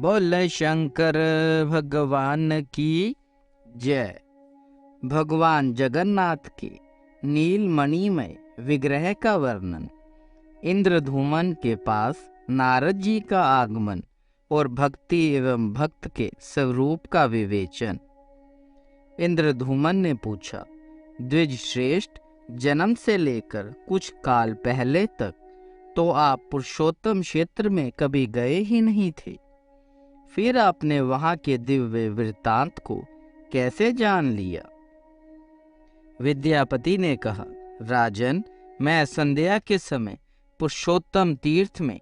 बोल शंकर भगवान की जय। भगवान जगन्नाथ के नीलमणिमय विग्रह का वर्णन, इंद्रधूमन के पास नारद जी का आगमन और भक्ति एवं भक्त के स्वरूप का विवेचन। इंद्रधूमन ने पूछा, द्विज श्रेष्ठ, जन्म से लेकर कुछ काल पहले तक तो आप पुरुषोत्तम क्षेत्र में कभी गए ही नहीं थे, फिर आपने वहां के दिव्य वृत्तांत को कैसे जान लिया? विद्यापति ने कहा, राजन, मैं संध्या के समय पुरुषोत्तम तीर्थ में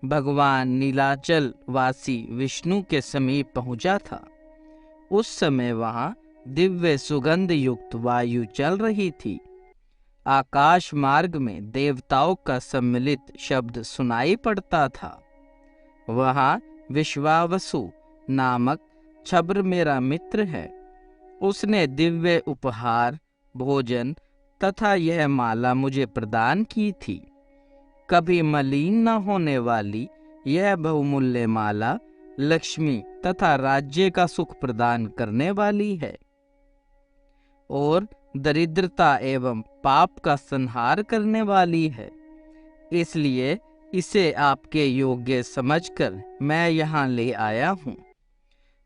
भगवान नीलाचल वासी विष्णु के समीप पहुंचा था। उस समय वहां दिव्य सुगंध युक्त वायु चल रही थी। आकाश मार्ग में देवताओं का सम्मिलित शब्द सुनाई पड़ता था। वहां विश्वावसु नामक छब्र मेरा मित्र है। उसने दिव्य उपहार, भोजन तथा यह माला मुझे प्रदान की थी। कभी मलिन न होने वाली यह बहुमूल्य माला लक्ष्मी तथा राज्य का सुख प्रदान करने वाली है और दरिद्रता एवं पाप का संहार करने वाली है। इसलिए इसे आपके योग्य समझकर मैं यहाँ ले आया हूँ।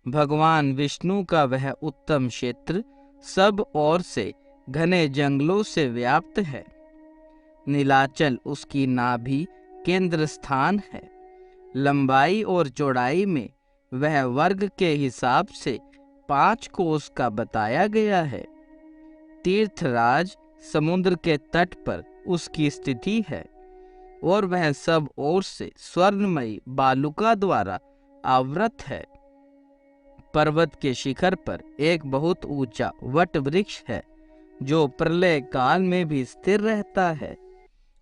भगवान विष्णु का वह उत्तम क्षेत्र सब ओर से घने जंगलों से व्याप्त है। नीलाचल उसकी नाभि केंद्र स्थान है। लंबाई और चौड़ाई में वह वर्ग के हिसाब से 5 कोस का बताया गया है। तीर्थराज समुद्र के तट पर उसकी स्थिति है और वह सब ओर से स्वर्णमयी बालुका द्वारा आवृत है। पर्वत के शिखर पर एक बहुत ऊंचा वट वृक्ष है जो प्रलय काल में भी स्थिर रहता है।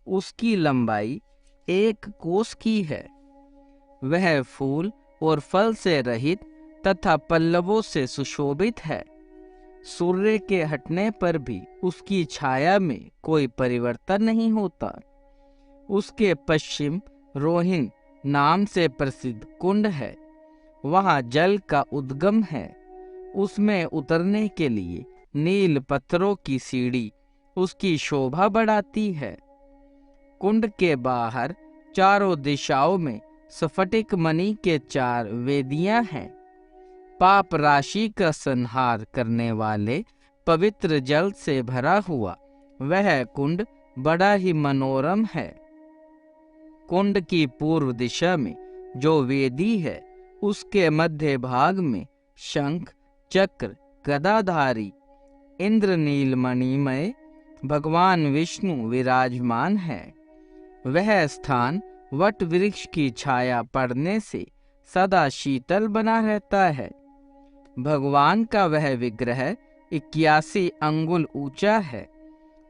उसकी लंबाई 1 कोस की है। वह फूल और फल से रहित तथा पल्लवों से सुशोभित है। सूर्य के हटने पर भी उसकी छाया में कोई परिवर्तन नहीं होता। उसके पश्चिम रोहिन नाम से प्रसिद्ध कुंड है। वहां जल का उद्गम है। उसमें उतरने के लिए नील पत्थरों की सीढ़ी उसकी शोभा बढ़ाती है। कुंड के बाहर चारों दिशाओं में स्फटिक मणि के 4 वेदियां हैं। पाप राशि का संहार करने वाले पवित्र जल से भरा हुआ वह कुंड बड़ा ही मनोरम है। कुंड की पूर्व दिशा में जो वेदी है, उसके मध्य भाग में शंख चक्र गदाधारी इंद्रनीलमणिमय भगवान विष्णु विराजमान है। वह स्थान वट वृक्ष की छाया पड़ने से सदा शीतल बना रहता है। भगवान का वह विग्रह 81 अंगुल ऊंचा है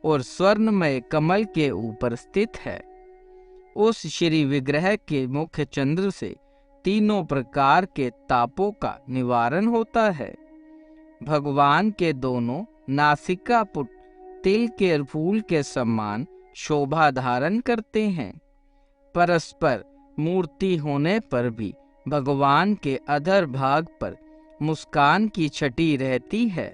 और स्वर्णमय कमल के ऊपर स्थित है। उस श्री विग्रह के मुख्य चंद्र से तीनों प्रकार के तापों का निवारण होता है। भगवान के दोनों नासिका पुट तिल के फूल के समान शोभा धारण करते हैं। परस्पर मूर्ति होने पर भी भगवान के अधर भाग पर मुस्कान की छटी रहती है।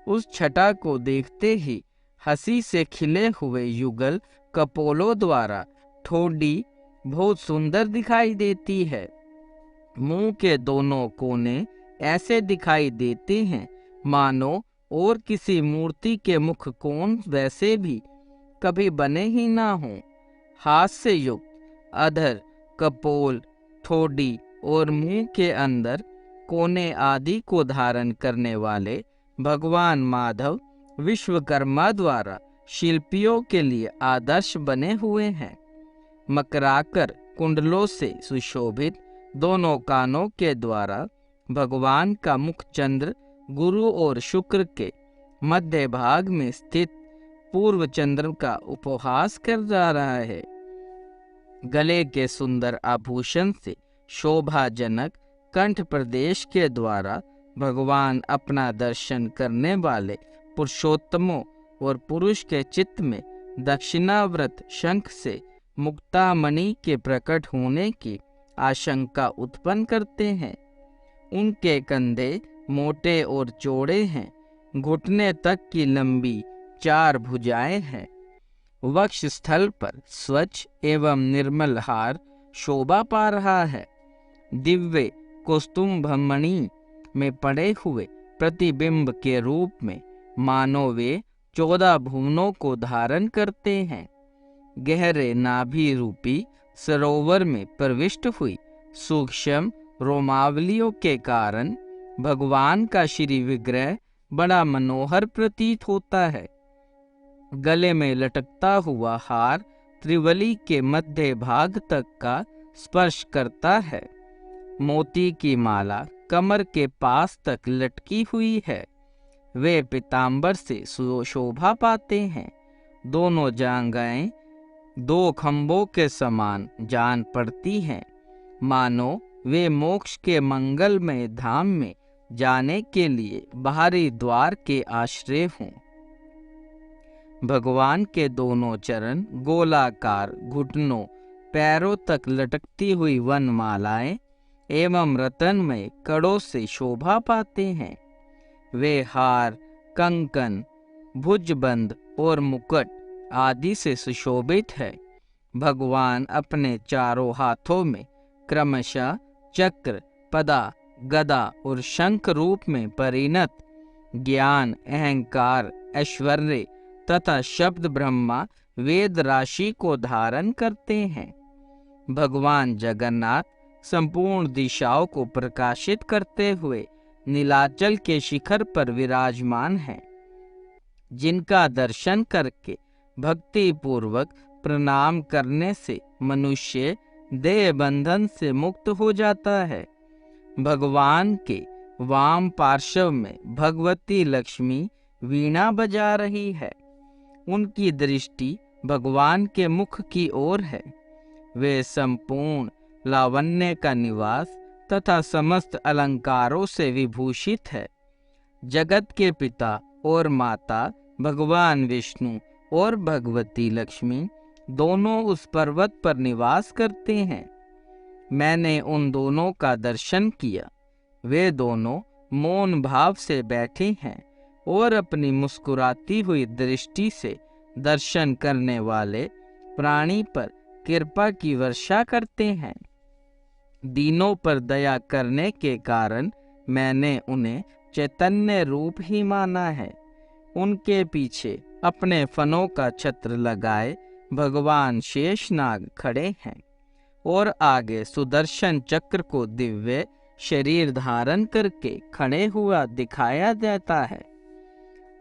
उस छटा को देखते ही हंसी से खिले हुए युगल कपोलों द्वारा ठोड़ी बहुत सुंदर दिखाई देती है। मुंह के दोनों कोने ऐसे दिखाई देते हैं मानो और किसी मूर्ति के मुख कोण वैसे भी कभी बने ही ना हो। हाथ से युक्त अधर, कपोल, ठोड़ी और मुंह के अंदर कोने आदि को धारण करने वाले भगवान माधव विश्वकर्मा द्वारा शिल्पियों के लिए आदर्श बने हुए हैं। मकराकर कुंडलों से सुशोभित दोनों कानों के द्वारा भगवान का मुख चंद्र गुरु और शुक्र के मध्य भाग में स्थित पूर्व चंद्र का उपहास कर जा रहा है। गले के सुंदर आभूषण से शोभाजनक कंठ प्रदेश के द्वारा भगवान अपना दर्शन करने वाले पुरुषोत्तमों और पुरुष के चित्त में दक्षिणाव्रत शंख से मुक्तामणि के प्रकट होने की आशंका उत्पन्न करते हैं। उनके कंधे मोटे और चौड़े हैं, घुटने तक की लंबी 4 भुजाएं हैं। वक्ष स्थल पर स्वच्छ एवं निर्मल हार शोभा पा रहा है। दिव्य कौस्तुभमणि में पड़े हुए प्रतिबिंब के रूप में मानो वे 14 भुवनों को धारण करते हैं। गहरे नाभि रूपी सरोवर में प्रविष्ट हुई सूक्ष्म रोमावलियों के कारण भगवान का श्री विग्रह बड़ा मनोहर प्रतीत होता है। गले में लटकता हुआ हार त्रिवली के मध्य भाग तक का स्पर्श करता है। मोती की माला कमर के पास तक लटकी हुई है। वे पीतांबर से शोभा पाते हैं। दोनों जांघें 2 खंभों के समान जान पड़ती हैं, मानो वे मोक्ष के मंगलमय धाम में जाने के लिए बाहरी द्वार के आश्रय हों। भगवान के दोनों चरण गोलाकार घुटनों पैरों तक लटकती हुई वनमालाएं एवं रत्नमय कड़ों से शोभा पाते हैं। वे हार, कंकन, भुजबंद और मुकुट आदि से सुशोभित है। भगवान अपने चारों हाथों में क्रमशः चक्र, पदा, गदा और शंख रूप में परिणत ज्ञान, अहंकार, ऐश्वर्य तथा शब्द ब्रह्मा वेद राशि को धारण करते हैं। भगवान जगन्नाथ संपूर्ण दिशाओं को प्रकाशित करते हुए नीलाचल के शिखर पर विराजमान हैं, जिनका दर्शन करके भक्ति पूर्वक प्रणाम करने से मनुष्य देह बंधन से मुक्त हो जाता है। भगवान के वाम पार्श्व में भगवती लक्ष्मी वीणा बजा रही है। उनकी दृष्टि भगवान के मुख की ओर है। वे संपूर्ण लावण्य का निवास तथा समस्त अलंकारों से विभूषित है। जगत के पिता और माता भगवान विष्णु और भगवती लक्ष्मी दोनों उस पर्वत पर निवास करते हैं। मैंने उन दोनों का दर्शन किया। वे दोनों मौन भाव से बैठे हैं और अपनी मुस्कुराती हुई दृष्टि से दर्शन करने वाले प्राणी पर कृपा की वर्षा करते हैं। दीनों पर दया करने के कारण मैंने उन्हें चैतन्य रूप ही माना है। उनके पीछे अपने फनों का छत्र लगाए भगवान शेषनाग खड़े हैं और आगे सुदर्शन चक्र को दिव्य शरीर धारण करके खड़े हुआ दिखाया देता है।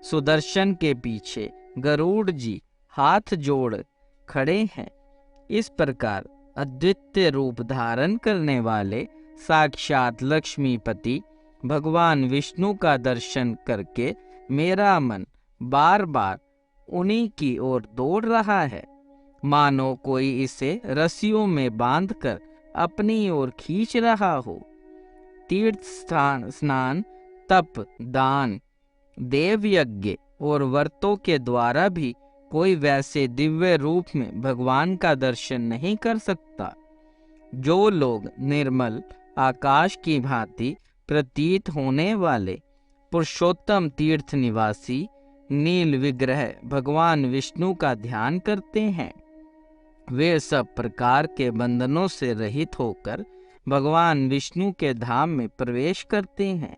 सुदर्शन के पीछे गरुड़ जी हाथ जोड़ खड़े हैं। इस प्रकार अद्वितीय रूप धारण करने वाले साक्षात लक्ष्मीपति भगवान विष्णु का दर्शन करके मेरा मन बार बार उन्हीं की ओर दौड़ रहा है, मानो कोई इसे रस्सियों में बांधकर अपनी ओर खींच रहा हो। तीर्थ स्नान, तप, दान, देव यज्ञ और व्रतों के द्वारा भी कोई वैसे दिव्य रूप में भगवान का दर्शन नहीं कर सकता। जो लोग निर्मल आकाश की भांति प्रतीत होने वाले पुरुषोत्तम तीर्थ निवासी नील विग्रह भगवान विष्णु का ध्यान करते हैं, वे सब प्रकार के बंधनों से रहित होकर भगवान विष्णु के धाम में प्रवेश करते हैं।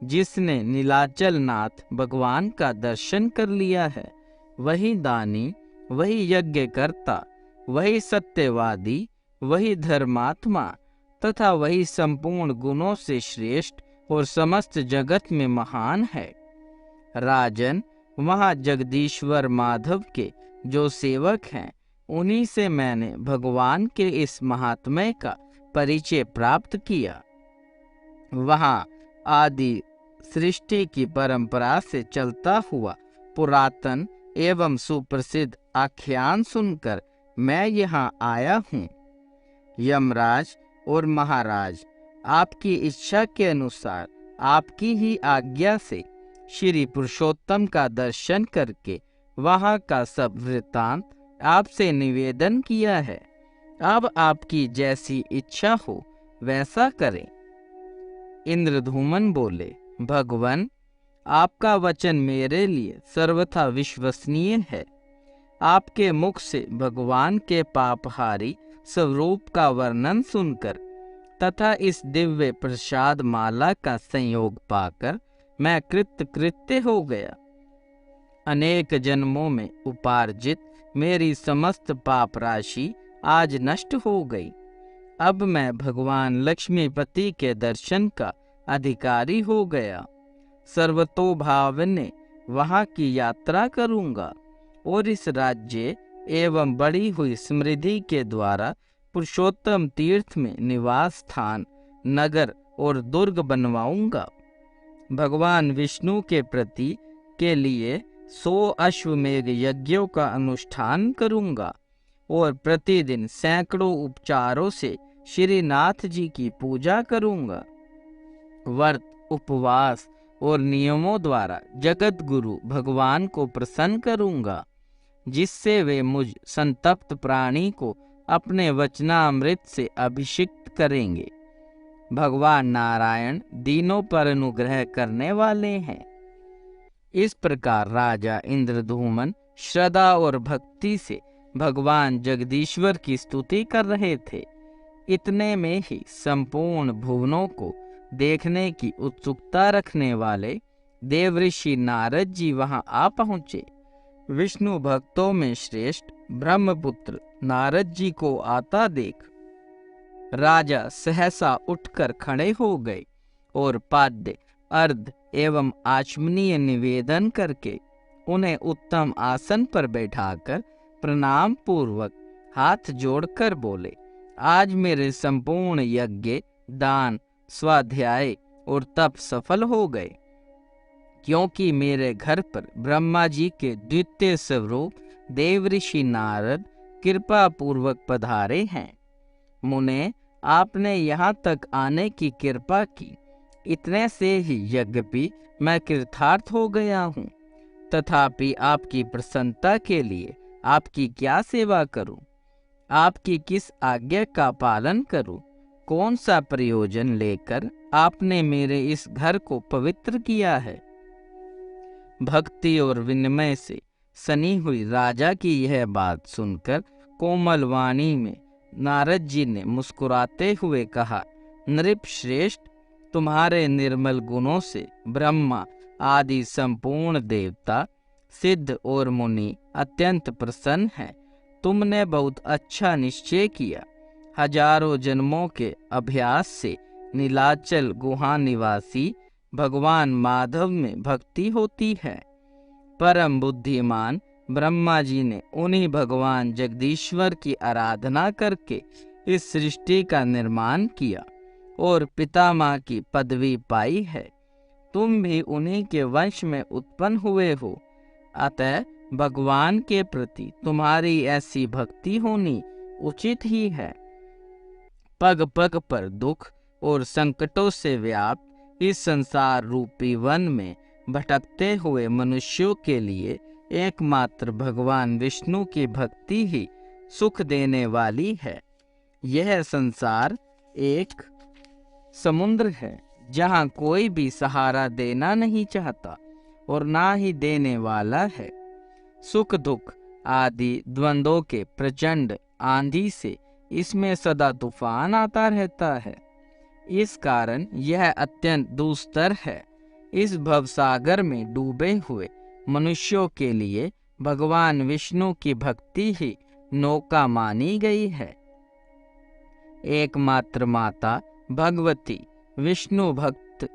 जिसने नीलाचल नाथ भगवान का दर्शन कर लिया है, वही दानी, वही यज्ञ करता, वही सत्यवादी, वही धर्मात्मा तथा वही संपूर्ण गुणों से श्रेष्ठ और समस्त जगत में महान है। राजन, वहाँ जगदीश्वर माधव के जो सेवक हैं, उन्हीं से मैंने भगवान के इस महात्म्य का परिचय प्राप्त किया। वहाँ आदि सृष्टि की परंपरा से चलता हुआ पुरातन एवं सुप्रसिद्ध आख्यान सुनकर मैं यहाँ आया हूँ। यमराज और महाराज, आपकी इच्छा के अनुसार आपकी ही आज्ञा से श्री पुरुषोत्तम का दर्शन करके वहाँ का सब वृत्तांत आपसे निवेदन किया है। अब आपकी जैसी इच्छा हो वैसा करें। इंद्रधूमन बोले, भगवान, आपका वचन मेरे लिए सर्वथा विश्वसनीय है। आपके मुख से भगवान के पापहारी स्वरूप का वर्णन सुनकर तथा इस दिव्य प्रसाद माला का संयोग पाकर मैं कृतकृत्य हो गया। अनेक जन्मों में उपार्जित मेरी समस्त पाप राशि आज नष्ट हो गई। अब मैं भगवान लक्ष्मीपति के दर्शन का अधिकारी हो गया। सर्वतोभाव ने वहाँ की यात्रा करूँगा और इस राज्य एवं बढ़ी हुई समृद्धि के द्वारा पुरुषोत्तम तीर्थ में निवास स्थान, नगर और दुर्ग बनवाऊंगा। भगवान विष्णु के प्रति के लिए 100 अश्वमेध यज्ञों का अनुष्ठान करूंगा और प्रतिदिन सैकड़ों उपचारों से श्रीनाथ जी की पूजा करूंगा। व्रत, उपवास और नियमों द्वारा जगत गुरु भगवान को प्रसन्न करूंगा, जिससे वे मुझ संतप्त प्राणी को अपने वचनामृत से अभिषिक्त करेंगे। भगवान नारायण दीनों पर अनुग्रह करने वाले हैं। इस प्रकार राजा इंद्रधूमन श्रद्धा और भक्ति से भगवान जगदीश्वर की स्तुति कर रहे थे। इतने में ही संपूर्ण भुवनों को देखने की उत्सुकता रखने वाले देवऋषि नारद जी वहां आ पहुंचे। विष्णु भक्तों में श्रेष्ठ ब्रह्मपुत्र नारद जी को आता देख राजा सहसा उठकर खड़े हो गए और पाद्य, अर्ध एवं आचमनीय निवेदन करके उन्हें उत्तम आसन पर बैठाकर प्रणाम पूर्वक हाथ जोड़कर बोले, आज मेरे संपूर्ण यज्ञ, दान, स्वाध्याय और तप सफल हो गए, क्योंकि मेरे घर पर ब्रह्मा जी के द्वितीय स्वरूप देवऋषि नारद कृपा पूर्वक पधारे हैं। मुने, आपने यहाँ तक आने की कृपा की। इतने से ही यज्ञपि मैं कृतार्थ हो गया हूँ। तथापि आपकी प्रसन्नता के लिए आपकी क्या सेवा करूं? आपकी किस आज्ञा का पालन करूं? कौन सा प्रयोजन लेकर आपने मेरे इस घर को पवित्र किया है? भक्ति और विनम्र से सनी हुई राजा की यह बात सुनकर कोमल वाणी में नारद जी ने मुस्कुराते हुए कहा, नृप श्रेष्ठ, तुम्हारे निर्मल गुणों से ब्रह्मा आदि संपूर्ण देवता, सिद्ध और मुनि अत्यंत प्रसन्न हैं। तुमने बहुत अच्छा निश्चय किया। हजारों जन्मों के अभ्यास से नीलाचल गुहा निवासी भगवान माधव में भक्ति होती है। परम बुद्धिमान ब्रह्मा जी ने उन्हीं भगवान जगदीश्वर की आराधना करके इस सृष्टि का निर्माण किया और पितामह की पदवी पाई है। तुम भी उन्हीं के वंश में उत्पन्न हुए हो, अतः भगवान के प्रति तुम्हारी ऐसी भक्ति होनी उचित ही है। पग पग पर दुख और संकटों से व्याप्त इस संसार रूपी वन में भटकते हुए मनुष्यों के लिए एकमात्र भगवान विष्णु की भक्ति ही सुख देने वाली है। यह संसार एक समुद्र है जहाँ कोई भी सहारा देना नहीं चाहता और ना ही देने वाला है। सुख दुख आदि द्वंद्वों के प्रचंड आंधी से इसमें सदा तूफान आता रहता है। इस कारण यह अत्यंत दुस्तर है। इस भवसागर में डूबे हुए मनुष्यों के लिए भगवान विष्णु की भक्ति ही नौका मानी गई है। एकमात्र माता भगवती विष्णु भक्त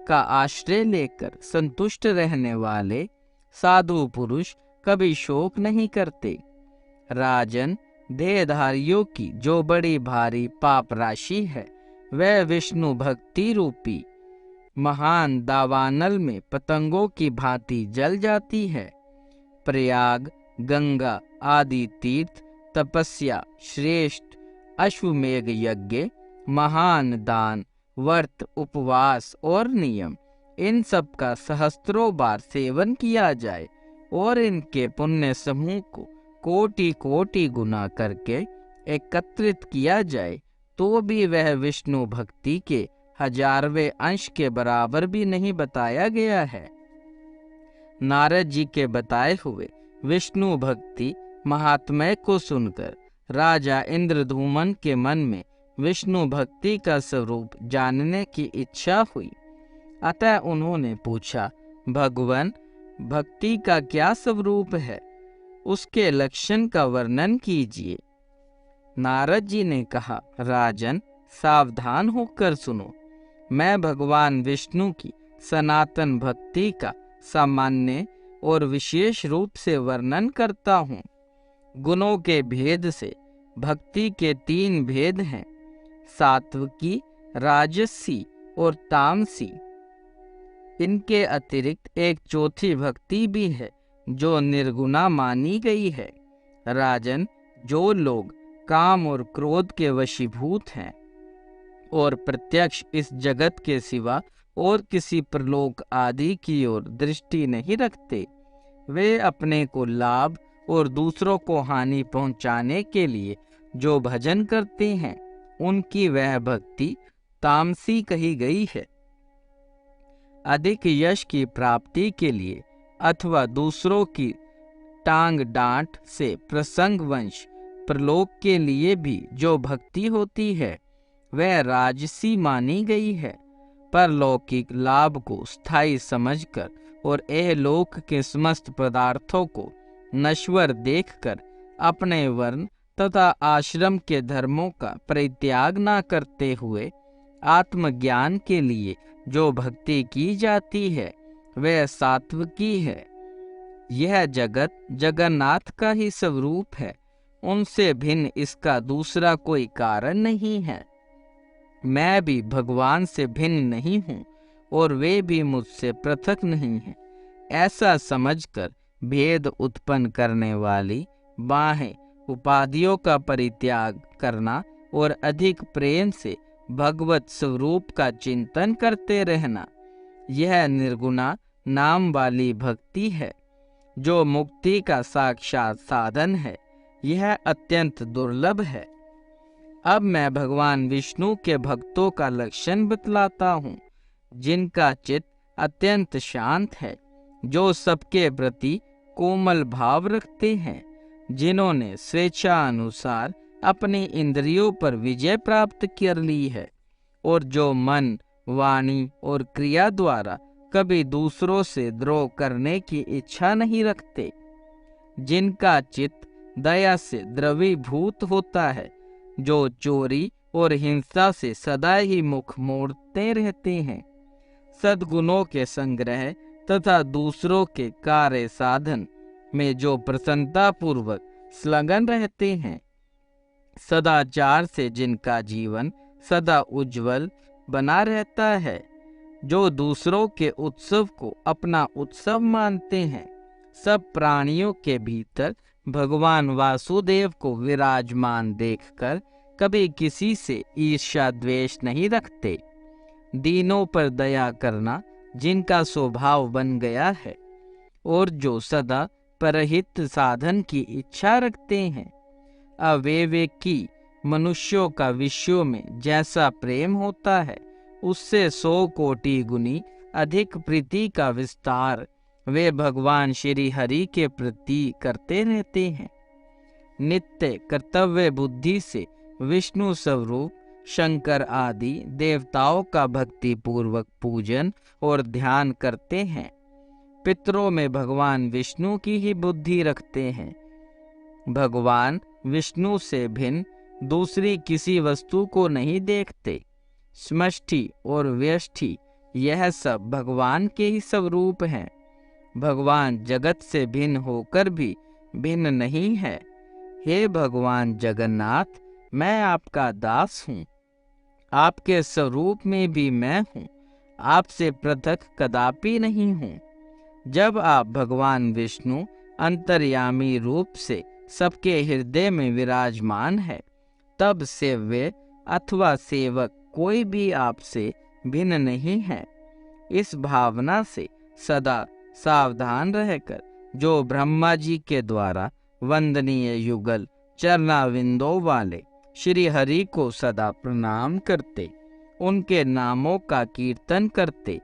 का आश्रय लेकर संतुष्ट रहने वाले साधु पुरुष कभी शोक नहीं करते। राजन, देहधारियों की जो बड़ी भारी पाप राशि है वह विष्णु भक्ति रूपी महान दावानल में पतंगों की भांति जल जाती है। प्रयाग, गंगा आदि तीर्थ, तपस्या, श्रेष्ठ अश्वमेध यज्ञ, महान दान, व्रत, उपवास और नियम, इन सब का सहस्त्रों बार सेवन किया जाए और इनके पुण्य समूह को कोटि कोटि गुना करके एकत्रित किया जाए तो भी वह विष्णु भक्ति के 1000वें अंश के बराबर भी नहीं बताया गया है। नारद जी के बताए हुए विष्णु भक्ति महात्म्य को सुनकर राजा इंद्रधूमन के मन में विष्णु भक्ति का स्वरूप जानने की इच्छा हुई। अतः उन्होंने पूछा, भगवान, भक्ति का क्या स्वरूप है? उसके लक्षण का वर्णन कीजिए। नारद जी ने कहा, राजन, सावधान होकर सुनो। मैं भगवान विष्णु की सनातन भक्ति का सामान्य और विशेष रूप से वर्णन करता हूँ। गुणों के भेद से भक्ति के 3 भेद हैं, सात्विकी, राजसी और तामसी। इनके अतिरिक्त एक चौथी भक्ति भी है जो निर्गुणा मानी गई है। राजन, जो लोग काम और क्रोध के वशीभूत हैं और प्रत्यक्ष इस जगत के सिवा और किसी प्रलोक आदि की ओर दृष्टि नहीं रखते, वे अपने को लाभ और दूसरों को हानि पहुंचाने के लिए जो भजन करते हैं, उनकी वह भक्ति तामसी कही गई है। अधिक यश की प्राप्ति के लिए अथवा दूसरों की टांग डांट से प्रसंगवश प्रलोक के लिए भी जो भक्ति होती है, वह राजसी मानी गई है। परलौकिक लाभ को स्थायी समझकर और एहलोक के समस्त पदार्थों को नश्वर देखकर अपने वर्ण तथा आश्रम के धर्मों का परित्याग न करते हुए आत्मज्ञान के लिए जो भक्ति की जाती है, वह सात्विकी है। यह जगत जगन्नाथ का ही स्वरूप है, उनसे भिन्न इसका दूसरा कोई कारण नहीं है। मैं भी भगवान से भिन्न नहीं हूँ और वे भी मुझसे पृथक नहीं हैं। ऐसा समझकर भेद उत्पन्न करने वाली बाहें उपाधियों का परित्याग करना और अधिक प्रेम से भगवत स्वरूप का चिंतन करते रहना, यह निर्गुणा नाम वाली भक्ति है जो मुक्ति का साक्षात साधन है। यह अत्यंत दुर्लभ है। अब मैं भगवान विष्णु के भक्तों का लक्षण बतलाता हूँ, जिनका चित्त अत्यंत शांत है, जो सबके प्रति कोमल भाव रखते हैं, जिन्होंने स्वेच्छा अनुसार अपनी इंद्रियों पर विजय प्राप्त कर ली है और जो मन, वाणी और क्रिया द्वारा कभी दूसरों से द्रोह करने की इच्छा नहीं रखते, जिनका चित्त दया से द्रवीभूत होता है, जो चोरी और हिंसा से सदा ही मुख मोड़ते रहते हैं, सद्गुणों के संग्रह तथा दूसरों के कार्य साधन में जो प्रसन्नता पूर्वक संलग्न रहते हैं, सदाचार से जिनका जीवन सदा उज्जवल बना रहता है, जो दूसरों के उत्सव को अपना उत्सव मानते हैं, सब प्राणियों के भीतर भगवान वासुदेव को विराजमान देखकर कभी किसी से ईर्ष्या द्वेष नहीं रखते, दीनों पर दया करना जिनका स्वभाव बन गया है और जो सदा परहित साधन की इच्छा रखते हैं, अविवेकी मनुष्यों का विषयों में जैसा प्रेम होता है, उससे 100 कोटि गुनी अधिक प्रीति का विस्तार वे भगवान श्री हरि के प्रति करते रहते हैं। नित्य कर्तव्य बुद्धि से विष्णु स्वरूप शंकर आदि देवताओं का भक्ति पूर्वक पूजन और ध्यान करते हैं। पितरों में भगवान विष्णु की ही बुद्धि रखते हैं। भगवान विष्णु से भिन्न दूसरी किसी वस्तु को नहीं देखते। समष्टि और व्यष्टि यह सब भगवान के ही स्वरूप हैं। भगवान जगत से भिन्न होकर भी भिन्न नहीं है। हे भगवान जगन्नाथ, मैं आपका दास हूँ। आपके स्वरूप में भी मैं हूँ, आपसे पृथक कदापि नहीं हूँ। जब आप भगवान विष्णु अंतर्यामी रूप से सबके हृदय में विराजमान है, तब सेव्य अथवा सेवक कोई भी आपसे भिन्न नहीं है। इस भावना से सदा सावधान रहकर जो ब्रह्मा जी के द्वारा वंदनीय युगल चरणाविंदों वाले श्री हरि को सदा प्रणाम करते, उनके नामों का कीर्तन करते,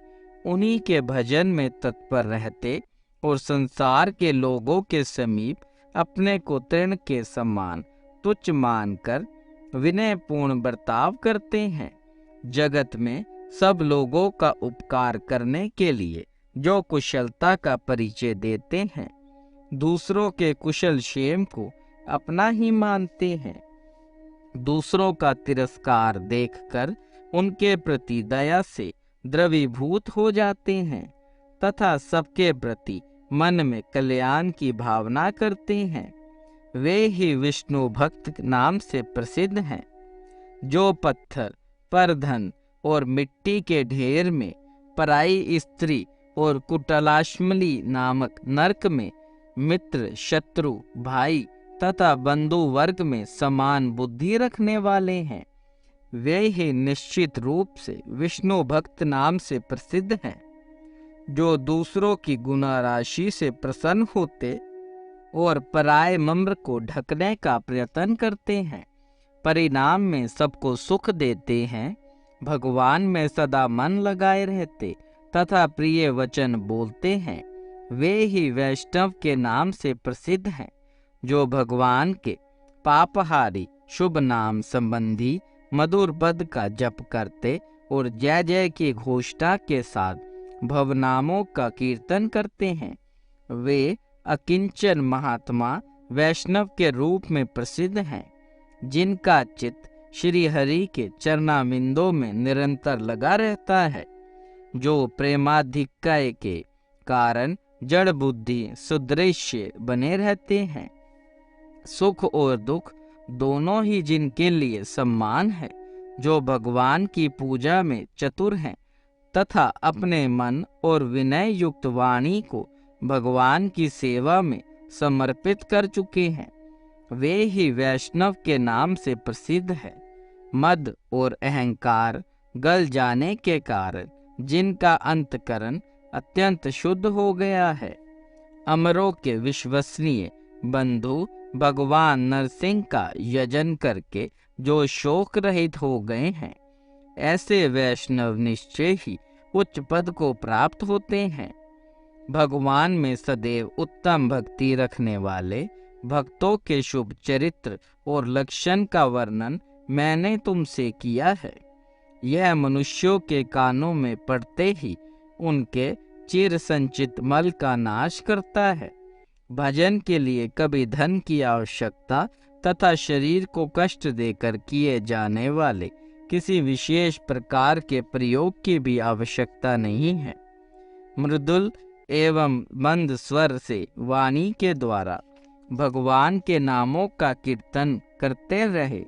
उन्हीं के भजन में तत्पर रहते और संसार के लोगों के समीप अपने को तृण के समान तुच्छ मानकर विनयपूर्ण बर्ताव करते हैं। जगत में सब लोगों का उपकार करने के लिए जो कुशलता का परिचय देते हैं, दूसरों के कुशल क्षेम को अपना ही मानते हैं, दूसरों का तिरस्कार देखकर उनके प्रति दया से द्रवीभूत हो जाते हैं तथा सबके प्रति मन में कल्याण की भावना करते हैं, वे ही विष्णु भक्त नाम से प्रसिद्ध हैं। जो पत्थर, परधन और मिट्टी के ढेर में, पराई स्त्री और कुटलाश्मली नामक नरक में, मित्र, शत्रु, भाई तथा बंधु वर्ग में समान बुद्धि रखने वाले हैं, वे ही निश्चित रूप से विष्णु भक्त नाम से प्रसिद्ध हैं। जो दूसरों की गुना राशि से प्रसन्न होते और पराये मम्र को ढकने का प्रयत्न करते हैं, परिणाम में सबको सुख देते हैं, भगवान में सदा मन लगाए रहते तथा प्रिय वचन बोलते हैं, वे ही वैष्णव के नाम से प्रसिद्ध हैं। जो भगवान के पापहारी शुभ नाम संबंधी मधुर पद का जप करते और जय जय की घोषणा के साथ भवनामों का कीर्तन करते हैं, वे अकिंचन महात्मा वैष्णव के रूप में प्रसिद्ध हैं। जिनका चित्त श्री हरि के चरणामिंदों में निरंतर लगा रहता है, जो प्रेमाधिक्य के कारण जड़ बुद्धि सुदृश्य बने रहते हैं, सुख और दुख दोनों ही जिनके लिए सम्मान है, जो भगवान की पूजा में चतुर हैं तथा अपने मन और विनय युक्त वाणी को भगवान की सेवा में समर्पित कर चुके हैं, वे ही वैष्णव के नाम से प्रसिद्ध है। मद और अहंकार गल जाने के कारण जिनका अंतकरण अत्यंत शुद्ध हो गया है, अमरों के विश्वसनीय बंधु भगवान नरसिंह का यजन करके जो शोक रहित हो गए हैं, ऐसे वैष्णव निश्चय ही उच्च पद को प्राप्त होते हैं। भगवान में सदैव उत्तम भक्ति रखने वाले भक्तों के शुभ चरित्र और लक्षण का वर्णन मैंने तुमसे किया है। यह मनुष्यों के कानों में पड़ते ही उनके चिर संचित मल का नाश करता है। भजन के लिए कभी धन की आवश्यकता तथा शरीर को कष्ट देकर किए जाने वाले किसी विशेष प्रकार के प्रयोग की भी आवश्यकता नहीं है। मृदुल एवं मंद स्वर से वाणी के द्वारा भगवान के नामों का कीर्तन करते रहे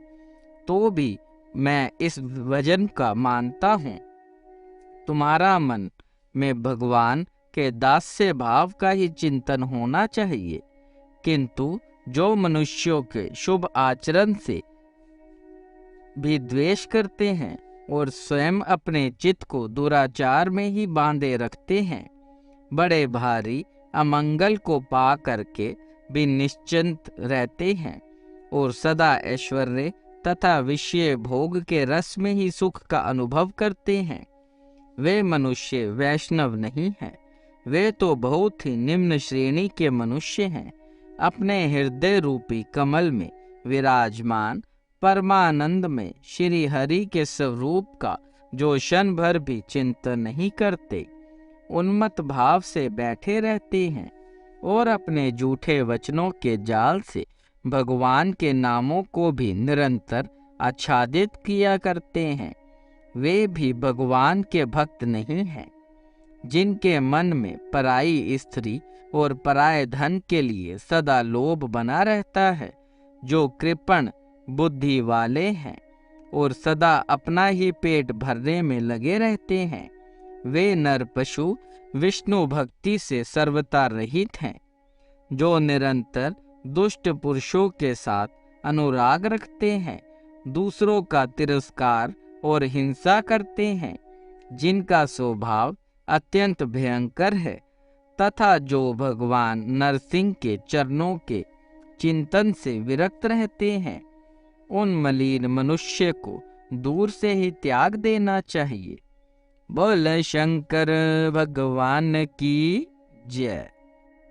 तो भी मैं इस वचन का मानता हूँ, तुम्हारा मन में भगवान के दास्य भाव का ही चिंतन होना चाहिए। किंतु जो मनुष्यों के शुभ आचरण से भी द्वेष करते हैं और स्वयं अपने चित्त को दुराचार में ही बांधे रखते हैं, बड़े भारी अमंगल को पा करके भी निश्चिंत रहते हैं और सदा ऐश्वर्य तथा विषय भोग के रस में ही सुख का अनुभव करते हैं, वे मनुष्य वैष्णव नहीं हैं। वे तो बहुत ही निम्न श्रेणी के मनुष्य हैं। अपने हृदय रूपी कमल में विराजमान परमानंद में श्री हरि के स्वरूप का जो क्षण भर भी चिंतन नहीं करते, उन्मत्त भाव से बैठे रहते हैं और अपने झूठे वचनों के जाल से भगवान के नामों को भी निरंतर आच्छादित किया करते हैं, वे भी भगवान के भक्त नहीं हैं। जिनके मन में पराई स्त्री और पराये धन के लिए सदा लोभ बना रहता है, जो कृपण बुद्धि वाले हैं और सदा अपना ही पेट भरने में लगे रहते हैं, वे नर पशु विष्णु भक्ति से सर्वथा रहित हैं। जो निरंतर दुष्ट पुरुषों के साथ अनुराग रखते हैं, दूसरों का तिरस्कार और हिंसा करते हैं, जिनका स्वभाव अत्यंत भयंकर है, तथा जो भगवान नरसिंह के चरणों के चिंतन से विरक्त रहते हैं, उन मलिन मनुष्य को दूर से ही त्याग देना चाहिए। बोल शंकर भगवान की जय।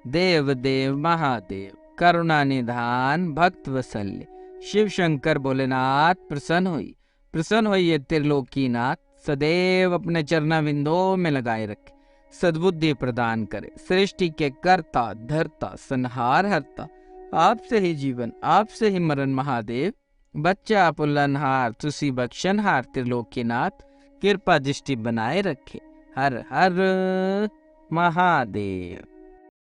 देव देव महादेव करुणा निधान भक्त वत्सल्य शिव शंकर भोलेनाथ प्रसन्न होइए त्रिलोकीनाथ, सदैव अपने चरणाविंदों में लगाए रखे, सद्बुद्धि प्रदान करे। सृष्टि के कर्ता धर्ता संहार हरता, आपसे ही जीवन आपसे ही मरण महादेव। बच्चा पुल्लनहार तुसी बख्शनहार त्रिलोकीनाथ, कृपा दृष्टि बनाए रखे। हर हर महादेव।